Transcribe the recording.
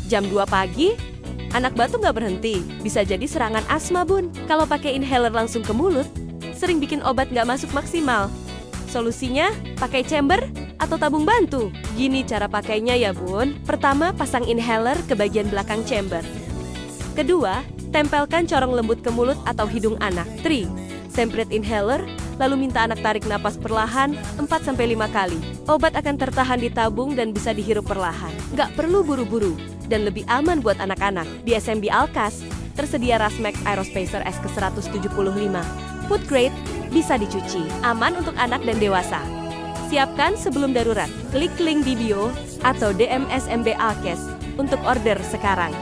Jam 2 pagi, anak batuk nggak berhenti. Bisa jadi serangan asma, Bun. Kalau pakai inhaler langsung ke mulut, sering bikin obat nggak masuk maksimal. Solusinya, pakai chamber atau tabung bantu. Gini cara pakainya ya, Bun. Pertama, pasang inhaler ke bagian belakang chamber. Kedua, tempelkan corong lembut ke mulut atau hidung anak. 3. Semprot inhaler, lalu minta anak tarik napas perlahan 4-5 kali. Obat akan tertahan di tabung dan bisa dihirup perlahan. Nggak perlu buru-buru dan lebih aman buat anak-anak. Di SMB Alkas, tersedia Rasmax Aerospacer S ke-175. Food grade, bisa dicuci. Aman untuk anak dan dewasa. Siapkan sebelum darurat. Klik link di bio atau DM SMB Alkes untuk order sekarang.